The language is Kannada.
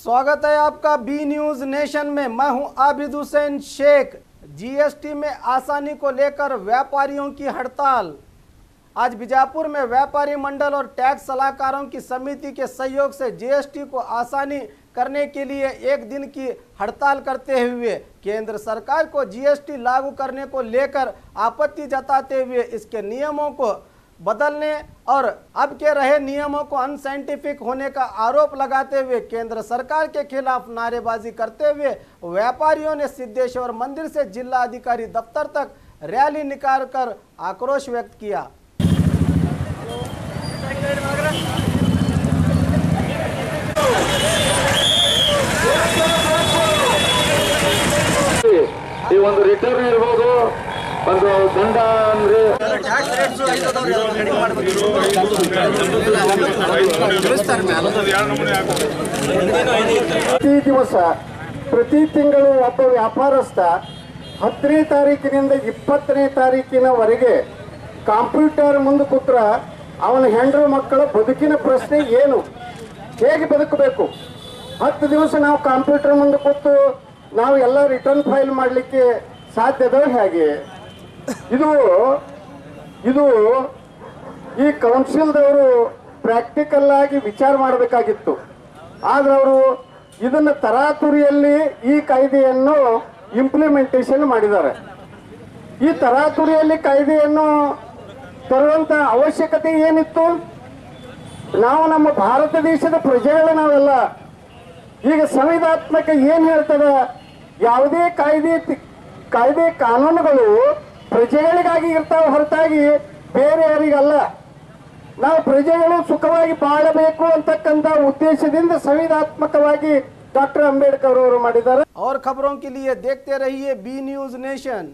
स्वागत है आपका बी न्यूज नेशन में। मैं हूं आबिद हुसैन शेख। जीएसटी में आसानी को लेकर व्यापारियों की हड़ताल। आज बीजापुर में व्यापारी मंडल और टैक्स सलाहकारों की समिति के सहयोग से जीएसटी को आसानी करने के लिए एक दिन की हड़ताल करते हुए केंद्र सरकार को जीएसटी लागू करने को लेकर आपत्ति जताते हुए इसके नियमों को बदलने और अब के रहे नियमों को अनसाइंटिफिक होने का आरोप लगाते हुए केंद्र सरकार के खिलाफ नारेबाजी करते हुए व्यापारियों ने सिद्धेश्वर मंदिर से जिला अधिकारी दफ्तर तक रैली निकालकर आक्रोश व्यक्त किया। रिटर्न ದಂಡ ಅಂದ್ರೆ ಪ್ರತಿ ದಿವಸ ಪ್ರತಿ ತಿಂಗಳು ಒಬ್ಬ ವ್ಯಾಪಾರಸ್ಥ 10ನೇ ತಾರೀಕಿನಿಂದ 20ನೇ ತಾರೀಕಿನವರೆಗೆ ಕಂಪ್ಯೂಟರ್ ಮುಂದೆ ಕೂತ್ರ ಅವನ ಹೆಂಡರು ಮಕ್ಕಳ ಬದುಕಿನ ಪ್ರಶ್ನೆ ಏನು, ಹೇಗೆ ಬದುಕಬೇಕು? 10 ದಿವಸ ನಾವು ಕಂಪ್ಯೂಟರ್ ಮುಂದೆ ಕೂತು ನಾವು ಎಲ್ಲ ರಿಟರ್ನ್ ಫೈಲ್ ಮಾಡಲಿಕ್ಕೆ ಸಾಧ್ಯದ ಹೇಗೆ? ಇದು ಈ ಕೌನ್ಸಿಲ್ದವರು ಪ್ರಾಕ್ಟಿಕಲ್ ಆಗಿ ವಿಚಾರ ಮಾಡಬೇಕಾಗಿತ್ತು. ಆದ್ರೆ ಅವರು ಇದನ್ನ ತರಾತುರಿಯಲ್ಲಿ ಈ ಕಾಯ್ದೆಯನ್ನು ಇಂಪ್ಲಿಮೆಂಟೇಷನ್ ಮಾಡಿದ್ದಾರೆ. ಈ ತರಾತುರಿಯಲ್ಲಿ ಕಾಯ್ದೆಯನ್ನು ತರುವಂತ ಅವಶ್ಯಕತೆ ಏನಿತ್ತು? ನಾವು ನಮ್ಮ ಭಾರತ ದೇಶದ ಪ್ರಜೆಗಳು ನಾವೆಲ್ಲ. ಈಗ ಸಂವಿಧಾತ್ಮಕ ಏನ್ ಹೇಳ್ತದ? ಯಾವುದೇ ಕಾಯ್ದೆ ಕಾನೂನುಗಳು ಪ್ರಜೆಗಳಿಗಾಗಿ ಇರ್ತಾವೆ ಹೊರತಾಗಿ ಬೇರೆಯವರಿಗಲ್ಲ. ನಾವು ಪ್ರಜೆಗಳು ಸುಖವಾಗಿ ಬಾಳಬೇಕು ಅಂತಕ್ಕಂಥ ಉದ್ದೇಶದಿಂದ ಸಂವಿಧಾತ್ಮಕವಾಗಿ डॉक्टर अंबेडकर और खबरों के लिए देखते रहिए बी न्यूज नेशन।